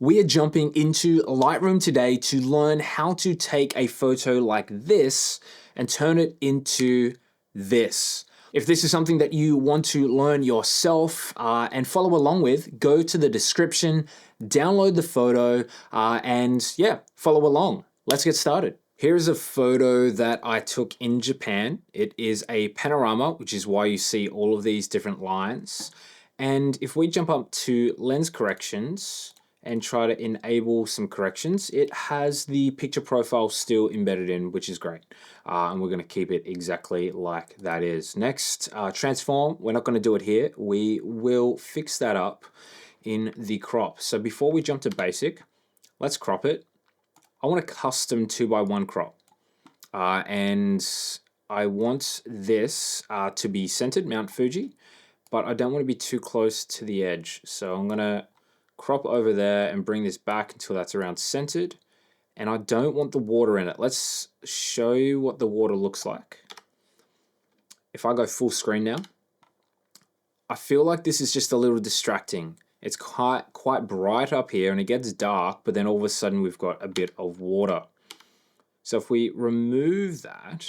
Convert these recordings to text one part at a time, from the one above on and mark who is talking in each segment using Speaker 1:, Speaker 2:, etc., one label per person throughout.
Speaker 1: We are jumping into Lightroom today to learn how to take a photo like this and turn it into this. If this is something that you want to learn yourself and follow along with, go to the description, download the photo, and yeah, follow along. Let's get started. Here's a photo that I took in Japan. It is a panorama, which is why you see all of these different lines. And if we jump up to lens corrections and try to enable some corrections, it has the picture profile still embedded in, which is great. And we're going to keep it exactly like that is. Next, transform. We're not going to do it here. We will fix that up in the crop. So before we jump to basic, let's crop it. I want a custom 2x1 crop. And I want this to be centered, Mount Fuji, but I don't want to be too close to the edge. So I'm going to crop over there and bring this back until that's around centered. And I don't want the water in it. Let's show you what the water looks like. If I go full screen now, I feel like this is just a little distracting. It's quite bright up here and it gets dark, but then all of a sudden we've got a bit of water. So if we remove that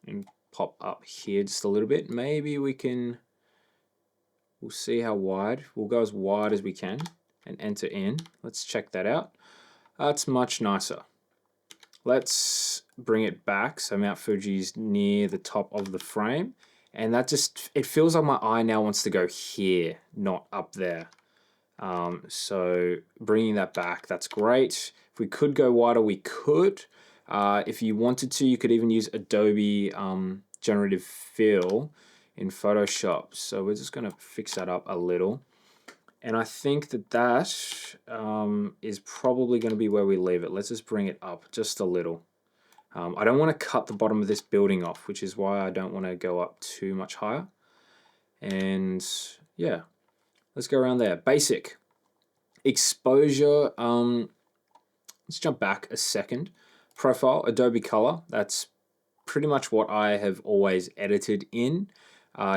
Speaker 1: and pop up here just a little bit, maybe we can, we'll see how wide. We'll go as wide as we can and enter in. Let's check that out. That's much nicer. Let's bring it back so Mount Fuji's near the top of the frame. And that just, it feels like my eye now wants to go here, not up there. So bringing that back, that's great. If we could go wider, we could. If you wanted to, you could even use Adobe Generative Fill in Photoshop. So we're just going to fix that up a little. And I think that is probably going to be where we leave it. Let's just bring it up just a little. I don't want to cut the bottom of this building off, which is why I don't want to go up too much higher. And yeah, let's go around there. Basic. Exposure. Let's jump back a second. Profile, Adobe Color. That's pretty much what I have always edited in.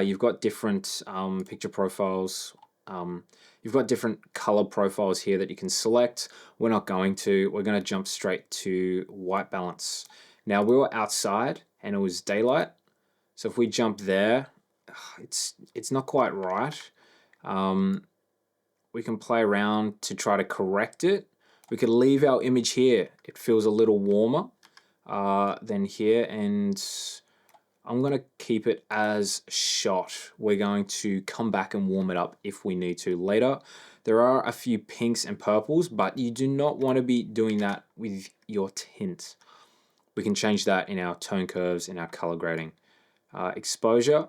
Speaker 1: You've got different picture profiles. You've got different color profiles here that you can select. We're not going to. We're going to jump straight to white balance. Now we were outside and it was daylight. So if we jump there, it's not quite right. We can play around to try to correct it. We could leave our image here. It feels a little warmer than here, and I'm going to keep it as shot. We're going to come back and warm it up if we need to later. There are a few pinks and purples, but you do not want to be doing that with your tint. We can change that in our tone curves, in our color grading. Exposure, I'm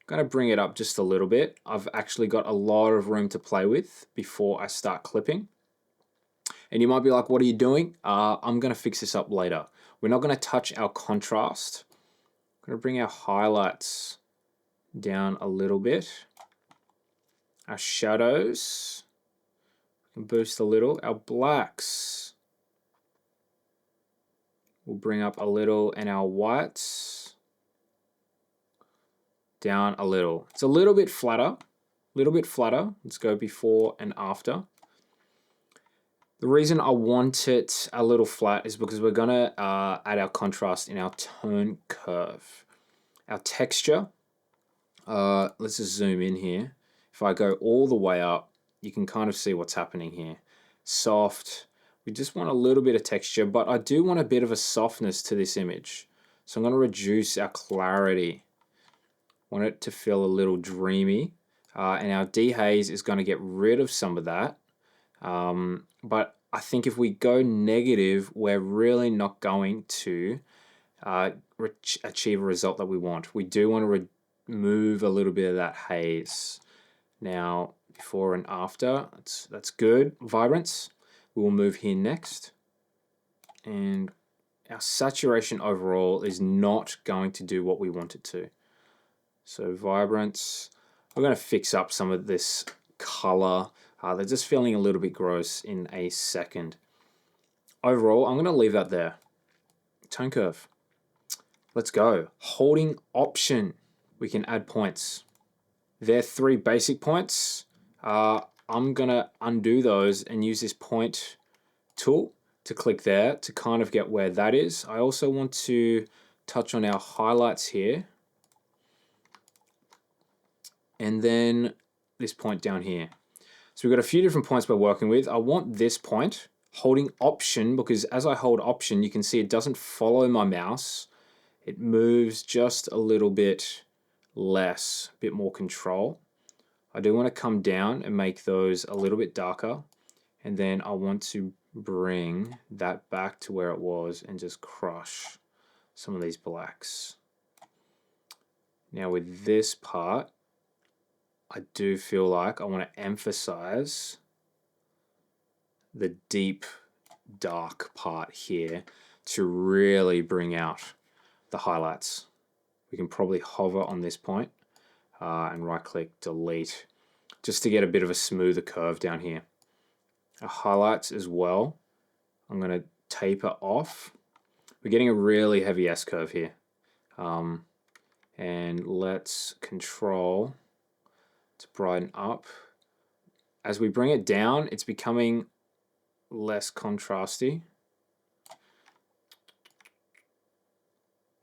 Speaker 1: going to bring it up just a little bit. I've actually got a lot of room to play with before I start clipping. And you might be like, what are you doing? I'm going to fix this up later. We're not going to touch our contrast. I'm going to bring our highlights down a little bit. Our shadows, we can boost a little. Our blacks, we'll bring up a little, and our whites down a little. It's a little bit flatter, Let's go before and after. The reason I want it a little flat is because we're gonna add our contrast in our tone curve. Our texture, let's just zoom in here. If I go all the way up, you can kind of see what's happening here. Soft, we just want a little bit of texture, but I do want a bit of a softness to this image. So I'm gonna reduce our clarity. Want it to feel a little dreamy. And our dehaze is gonna get rid of some of that. But I think if we go negative, we're really not going to achieve a result that we want. We do want to remove a little bit of that haze. Now, before and after, that's good. Vibrance, we will move here next. And our saturation overall is not going to do what we want it to. So vibrance, we're going to fix up some of this color. They're just feeling a little bit gross in a second. Overall, I'm going to leave that there. Tone curve. Let's go. Holding Option, we can add points. They're 3 basic points. I'm I'm gonna undo those and use this point tool to click there to kind of get where that is. I also want to touch on our highlights here. And then this point down here. So we've got a few different points we're working with. I want this point, holding Option, because as I hold Option, you can see it doesn't follow my mouse. It moves just a little bit less, a bit more control. I do want to come down and make those a little bit darker. And then I want to bring that back to where it was and just crush some of these blacks. Now with this part, I do feel like I want to emphasize the deep, dark part here to really bring out the highlights. We can probably hover on this point and right-click, delete, just to get a bit of a smoother curve down here. Our highlights as well, I'm going to taper off. We're getting a really heavy S-curve here. And let's control to brighten up. As we bring it down, it's becoming less contrasty.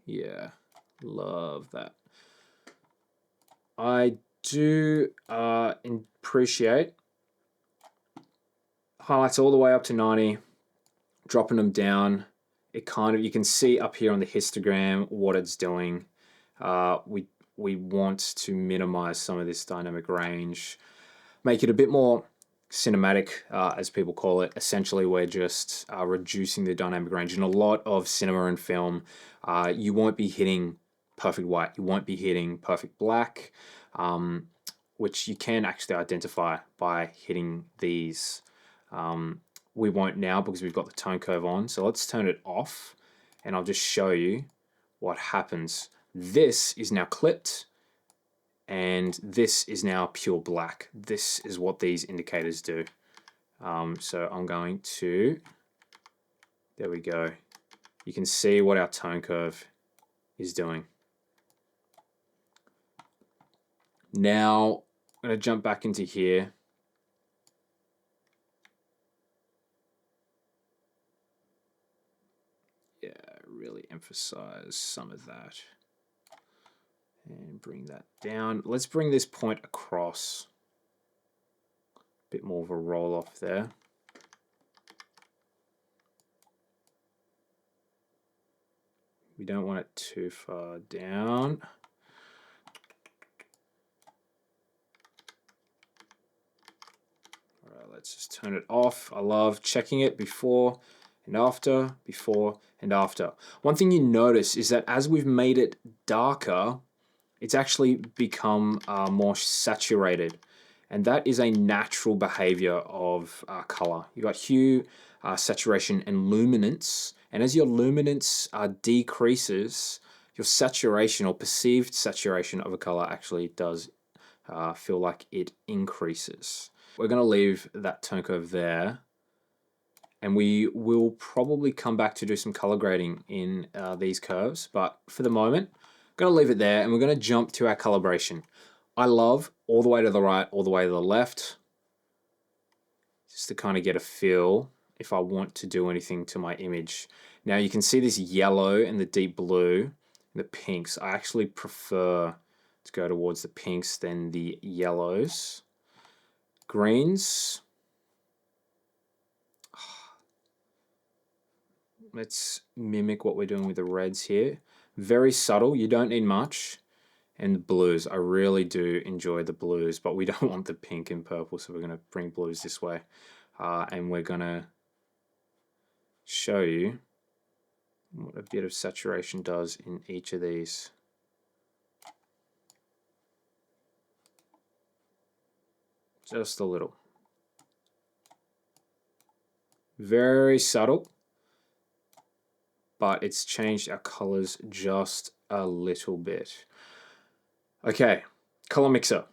Speaker 1: Yeah, love that. I do appreciate highlights all the way up to 90, dropping them down. It kind of, you can see up here on the histogram what it's doing. We want to minimize some of this dynamic range, make it a bit more cinematic, as people call it. Essentially, we're just reducing the dynamic range. In a lot of cinema and film, you won't be hitting perfect white. You won't be hitting perfect black, which you can actually identify by hitting these. We won't now because we've got the tone curve on. So let's turn it off, and I'll just show you what happens. This is now clipped, and this is now pure black. This is what these indicators do. So I'm going to, there we go. You can see what our tone curve is doing. Now I'm going to jump back into here. Yeah, really emphasize some of that. And bring that down. Let's bring this point across. A bit more of a roll off there. We don't want it too far down. All right, let's just turn it off. I love checking it before and after, before and after. One thing you notice is that as we've made it darker, it's actually become more saturated. And that is a natural behavior of color. You've got hue, saturation, and luminance. And as your luminance decreases, your saturation or perceived saturation of a color actually does feel like it increases. We're going to leave that tone curve there. And we will probably come back to do some color grading in these curves. But for the moment, going to leave it there, and we're going to jump to our calibration. I love all the way to the right, all the way to the left, just to kind of get a feel if I want to do anything to my image. Now you can see this yellow and the deep blue and the pinks. I actually prefer to go towards the pinks than the yellows. Greens. Let's mimic what we're doing with the reds here. Very subtle, you don't need much. And the blues, I really do enjoy the blues, but we don't want the pink and purple, so we're going to bring blues this way. And we're going to show you what a bit of saturation does in each of these. Just a little. Very subtle, but it's changed our colors just a little bit. Okay, color mixer.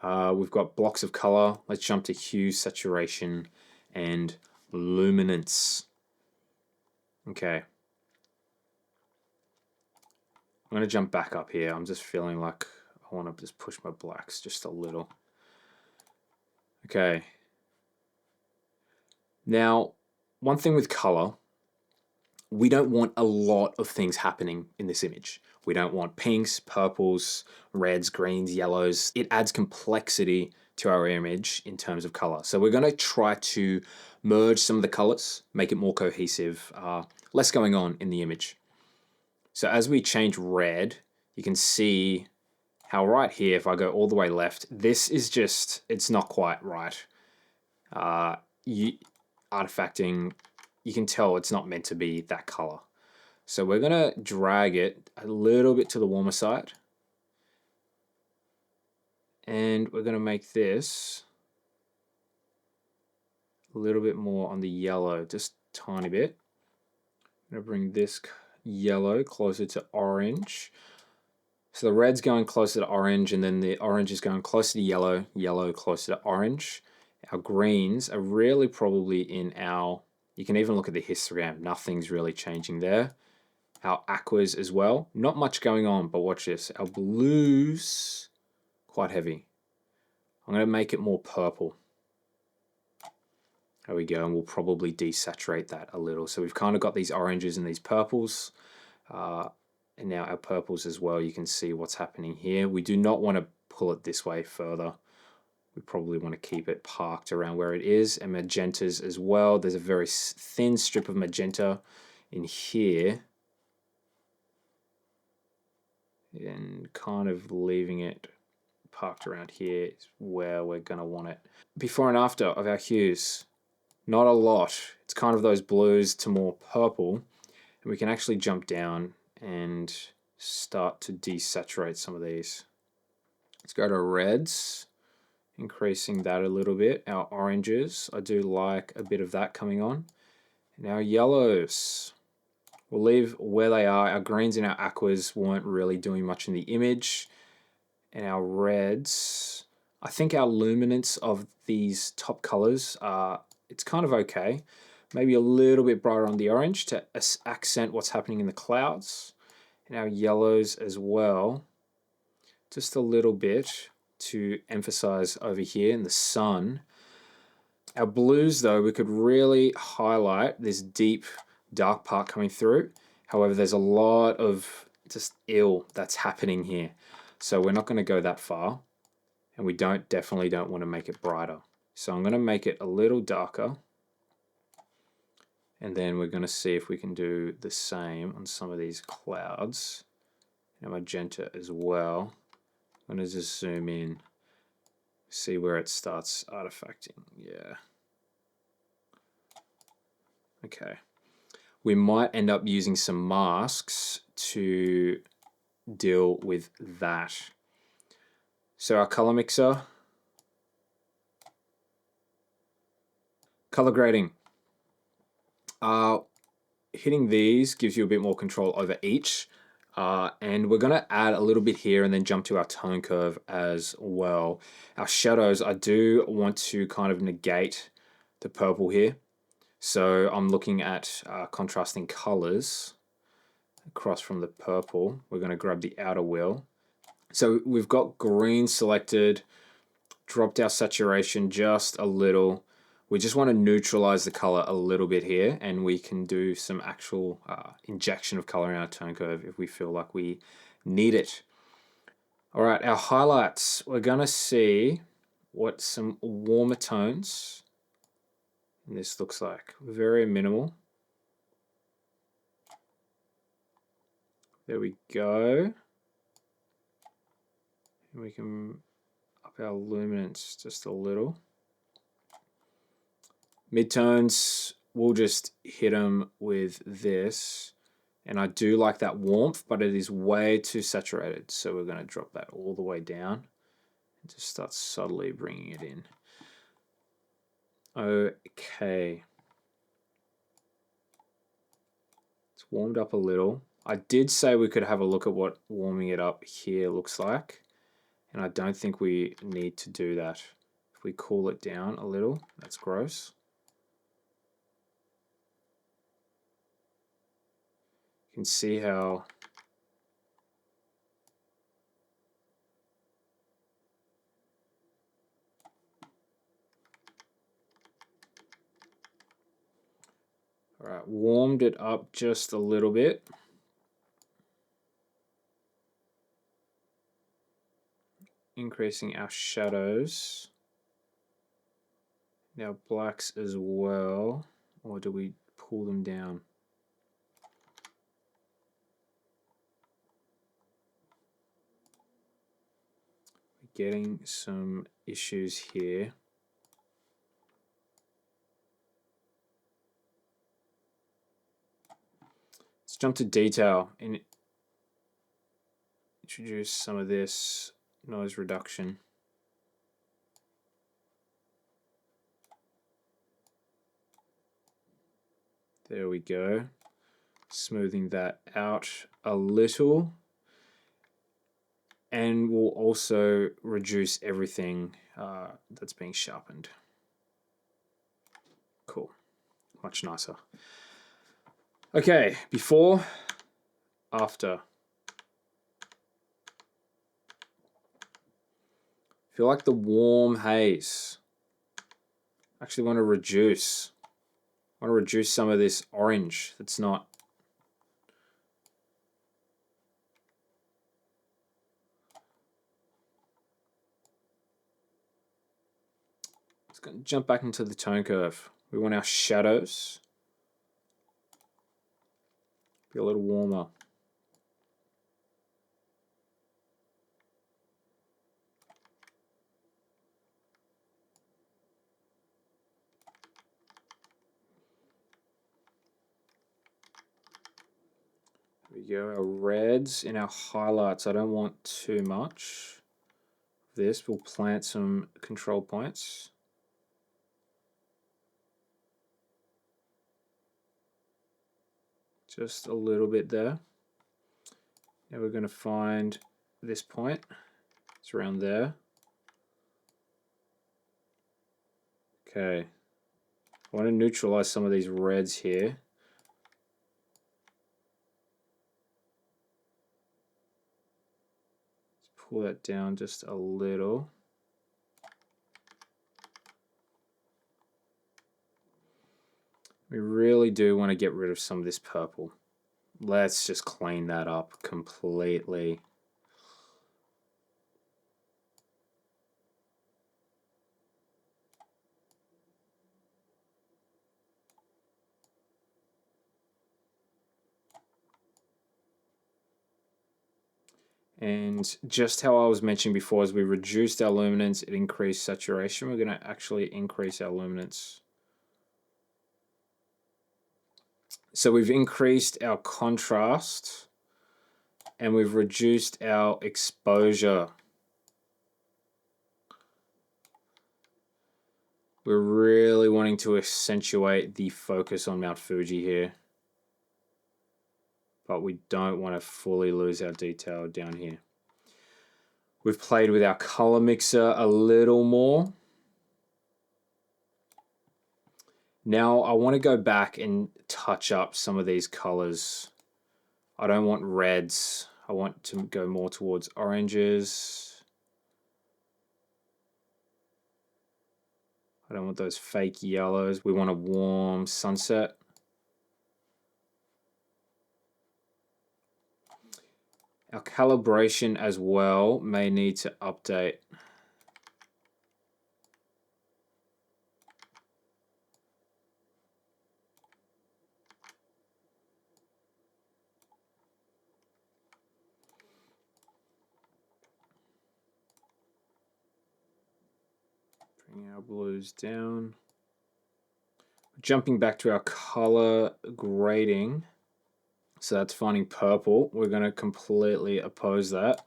Speaker 1: We've got blocks of color. Let's jump to hue, saturation, and luminance. Okay. I'm going to jump back up here. I'm just feeling like I want to just push my blacks just a little. Okay. Now, one thing with color, we don't want a lot of things happening in this image. We don't want pinks, purples, reds, greens, yellows. It adds complexity to our image in terms of color. So we're going to try to merge some of the colors, make it more cohesive, less going on in the image. So as we change red, you can see how right here, if I go all the way left, this is just, it's not quite right. Artifacting, you can tell it's not meant to be that color. So we're gonna drag it a little bit to the warmer side. And we're gonna make this a little bit more on the yellow, just a tiny bit. I'm gonna bring this yellow closer to orange. So the red's going closer to orange, and then the orange is going closer to yellow, yellow closer to orange. Our greens are really probably in our, you can even look at the histogram, nothing's really changing there. Our aquas as well, not much going on, but watch this. Our blues, quite heavy. I'm going to make it more purple. There we go, and we'll probably desaturate that a little. So we've kind of got these oranges and these purples. And now our purples as well, you can see what's happening here. We do not want to pull it this way further. We probably want to keep it parked around where it is. And magentas as well. There's a very thin strip of magenta in here. And kind of leaving it parked around here is where we're going to want it. Before and after of our hues, not a lot. It's kind of those blues to more purple. And we can actually jump down and start to desaturate some of these. Let's go to reds, increasing that a little bit. Our oranges, I do like a bit of that coming on. And our yellows, we'll leave where they are. Our greens and our aquas weren't really doing much in the image. And our reds, I think our luminance of these top colors, it's kind of okay. Maybe a little bit brighter on the orange to accent what's happening in the clouds. And our yellows as well, just a little bit to emphasize over here in the sun. Our blues though, we could really highlight this deep dark part coming through. However, there's a lot of just ill that's happening here. So we're not going to go that far, and we definitely don't want to make it brighter. So I'm going to make it a little darker. And then we're going to see if we can do the same on some of these clouds. And magenta as well. I'm going to just zoom in, see where it starts artifacting. Yeah. Okay. We might end up using some masks to deal with that. So our color mixer, color grading. Hitting these gives you a bit more control over each. And we're going to add a little bit here and then jump to our tone curve as well. Our shadows, I do want to kind of negate the purple here. So I'm looking at contrasting colors across from the purple. We're going to grab the outer wheel. So we've got green selected, dropped our saturation just a little. We just want to neutralize the color a little bit here, and we can do some actual injection of color in our tone curve if we feel like we need it. All right, our highlights. We're going to see what some warmer tones this looks like. Very minimal. There we go. And we can up our luminance just a little. Midtones, we'll just hit them with this. And I do like that warmth, but it is way too saturated. So we're going to drop that all the way down and just start subtly bringing it in. Okay. It's warmed up a little. I did say we could have a look at what warming it up here looks like. And I don't think we need to do that. If we cool it down a little, that's gross. You can see how All right, warmed it up just a little bit. Increasing our shadows. Now blacks as well. Or do we pull them down? We're getting some issues here. Let's jump to detail and introduce some of this noise reduction. There we go. Smoothing that out a little. And we'll also reduce everything that's being sharpened. Cool. Much nicer. Okay, before, after. Feel like the warm haze. Actually want to reduce. I want to reduce some of this orange that's not. Let's go jump back into the tone curve. We want our shadows be a little warmer. There we go, our reds in our highlights. I don't want too much of this. We'll plant some control points. Just a little bit there. Now we're going to find this point. It's around there. Okay. I want to neutralize some of these reds here. Let's pull that down just a little. We really do want to get rid of some of this purple. Let's just clean that up completely. And just how I was mentioning before, as we reduced our luminance, it increased saturation. We're going to actually increase our luminance. So we've increased our contrast and we've reduced our exposure. We're really wanting to accentuate the focus on Mount Fuji here, but we don't want to fully lose our detail down here. We've played with our color mixer a little more. Now I want to go back and touch up some of these colors. I don't want reds. I want to go more towards oranges. I don't want those fake yellows. We want a warm sunset. Our calibration as well may need to update. Bring our blues down. Jumping back to our color grading. So that's finding purple. We're going to completely oppose that.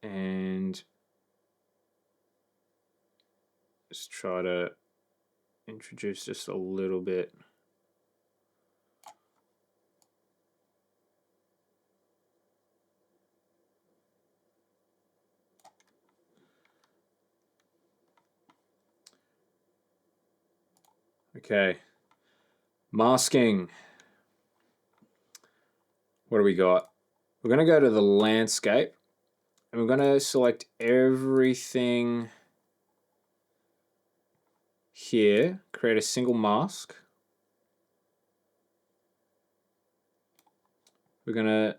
Speaker 1: And just try to introduce just a little bit. Okay. Masking. What do we got? We're going to go to the landscape and we're going to select everything here, create a single mask. We're going to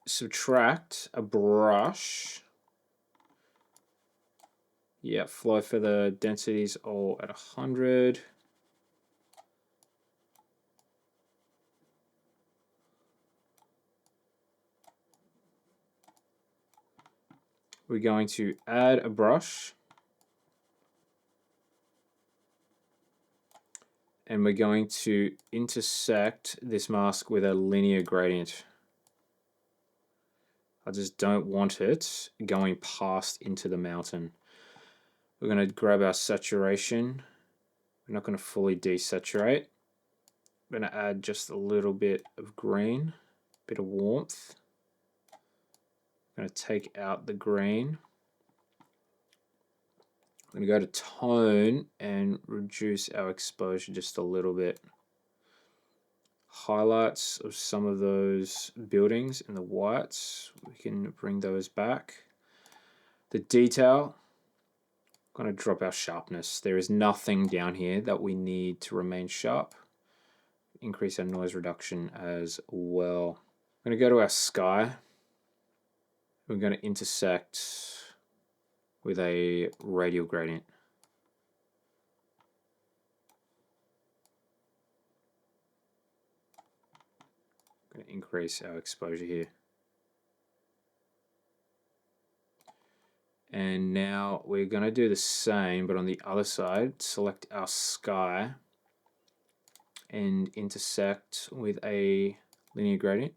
Speaker 1: subtract a brush. Yeah, flow feather densities all at 100. We're going to add a brush. And we're going to intersect this mask with a linear gradient. I just don't want it going past into the mountain. We're going to grab our saturation. We're not going to fully desaturate. We're going to add just a little bit of green, a bit of warmth. I'm going to take out the green. I'm going to go to tone and reduce our exposure just a little bit. Highlights of some of those buildings in the whites, we can bring those back. The detail, I'm going to drop our sharpness. There is nothing down here that we need to remain sharp. Increase our noise reduction as well. I'm going to go to our sky. We're going to intersect with a radial gradient. I'm going to increase our exposure here. And now we're going to do the same, but on the other side, select our sky and intersect with a linear gradient.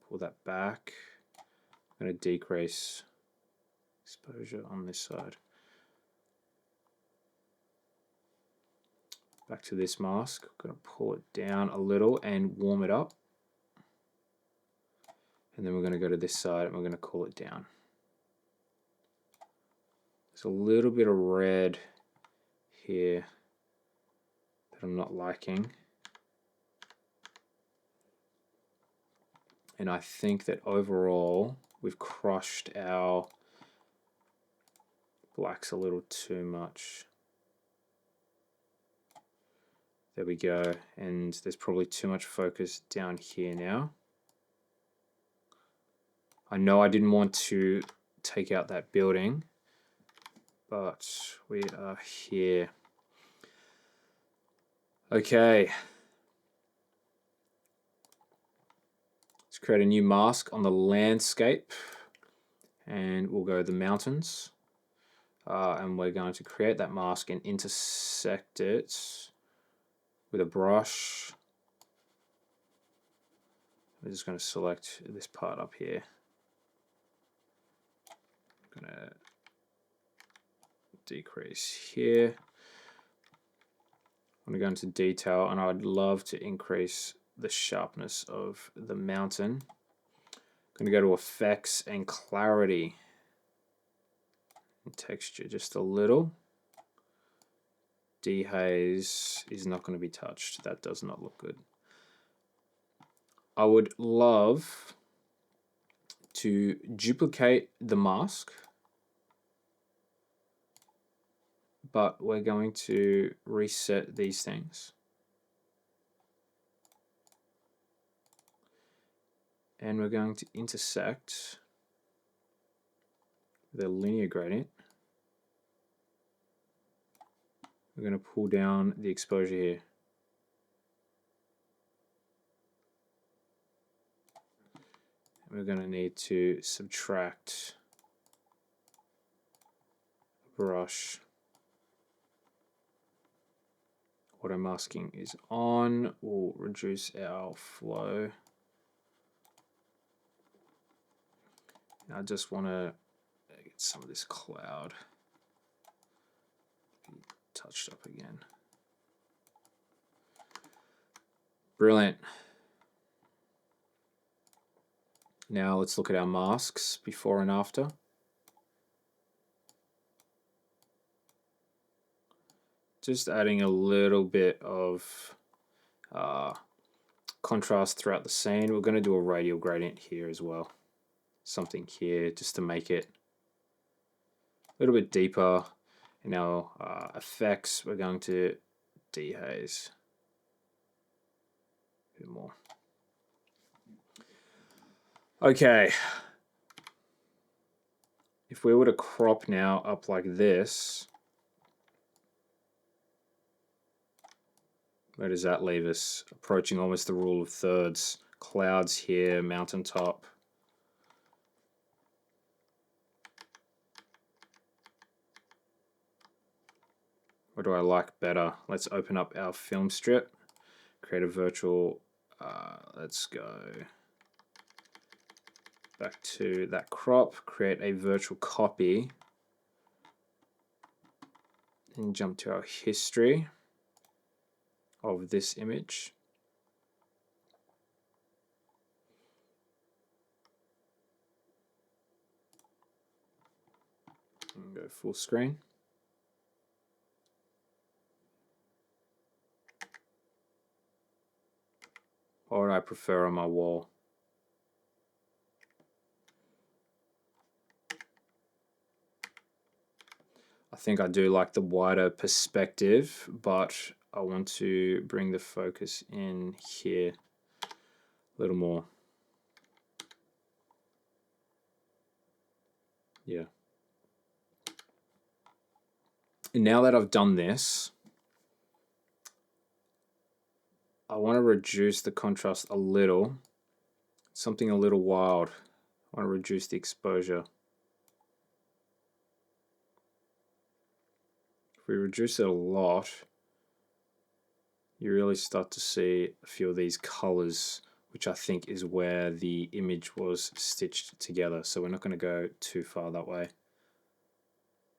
Speaker 1: Pull that back. I'm going to decrease exposure on this side. Back to this mask. I'm going to pull it down a little and warm it up. And then we're going to go to this side and we're going to cool it down. There's a little bit of red here that I'm not liking. And I think that overall we've crushed our blacks a little too much. There we go. And there's probably too much focus down here now. I know I didn't want to take out that building, but we are here. Okay. Let's create a new mask on the landscape, and we'll go the mountains. And we're going to create that mask and intersect it with a brush. I'm just going to select this part up here. I'm going to decrease here. I'm going to go into detail, and I'd love to increase the sharpness of the mountain. I'm going to go to effects and clarity and texture just a little. Dehaze is not going to be touched. That does not look good. I would love to duplicate the mask, but we're going to reset these things. And we're going to intersect with a linear gradient. We're going to pull down the exposure here. And we're going to need to subtract a brush. Auto masking is on. We'll reduce our flow. I just want to get some of this cloud touched up again. Brilliant. Now let's look at our masks before and after. Just adding a little bit of contrast throughout the scene. We're going to do a radial gradient here as well. Something here just to make it a little bit deeper. In our effects, we're going to dehaze. A bit more. Okay. If we were to crop now up like this, where does that leave us? Approaching almost the rule of thirds. Clouds here, mountaintop. What do I like better? Let's open up our film strip. Create a virtual, let's go back to that crop, create a virtual copy, and jump to our history of this image. And go full screen. What would I prefer on my wall? I think I do like the wider perspective, but I want to bring the focus in here a little more. Yeah. And now that I've done this, I want to reduce the contrast a little, something a little wild. I want to reduce the exposure. If we reduce it a lot, you really start to see a few of these colors, which I think is where the image was stitched together. So we're not going to go too far that way.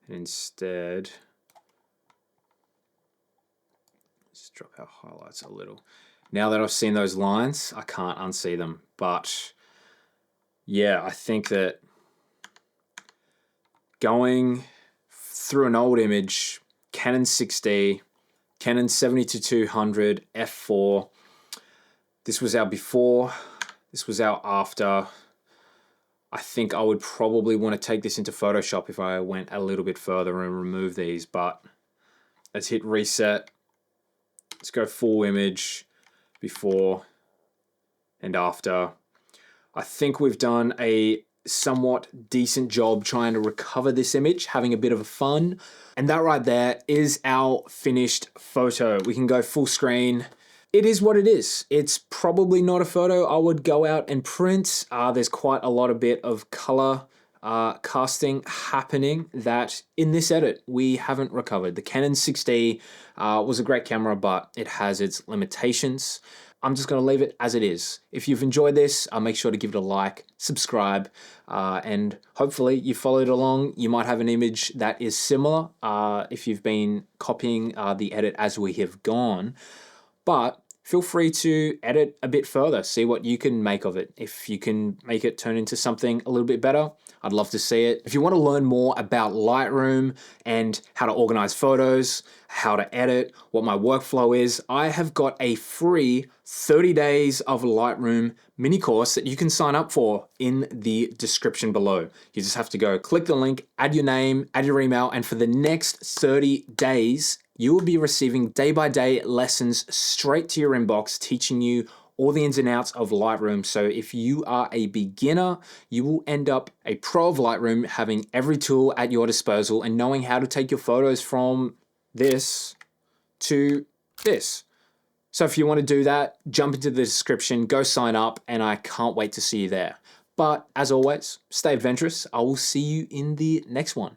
Speaker 1: And instead, let's drop our highlights a little. Now that I've seen those lines, I can't unsee them. But yeah, I think that going through an old image, Canon 6D, Canon 70-200 f4. This was our before, this was our after. I think I would probably want to take this into Photoshop if I went a little bit further and remove these, but let's hit reset. Let's go full image, before and after. I think we've done a somewhat decent job trying to recover this image, having a bit of a fun. And that right there is our finished photo. We can go full screen. It is what it is. It's probably not a photo I would go out and print. There's quite a lot of bit of color casting happening that in this edit we haven't recovered. The Canon 6D was a great camera, but it has its limitations. I'm just going to leave it as it is. If you've enjoyed this, make sure to give it a like, subscribe, and hopefully you followed along. You might have an image that is similar if you've been copying the edit as we have gone. But feel free to edit a bit further, see what you can make of it. If you can make it turn into something a little bit better, I'd love to see it. If you want to learn more about Lightroom and how to organize photos, how to edit, what my workflow is, I have got a free 30 days of Lightroom mini course that you can sign up for in the description below. You just have to go click the link, add your name, add your email, and for the next 30 days, you will be receiving day-by-day lessons straight to your inbox, teaching you all the ins and outs of Lightroom. So if you are a beginner, you will end up a pro of Lightroom, having every tool at your disposal and knowing how to take your photos from this to this. So if you want to do that, jump into the description, go sign up, and I can't wait to see you there. But as always, stay adventurous. I will see you in the next one.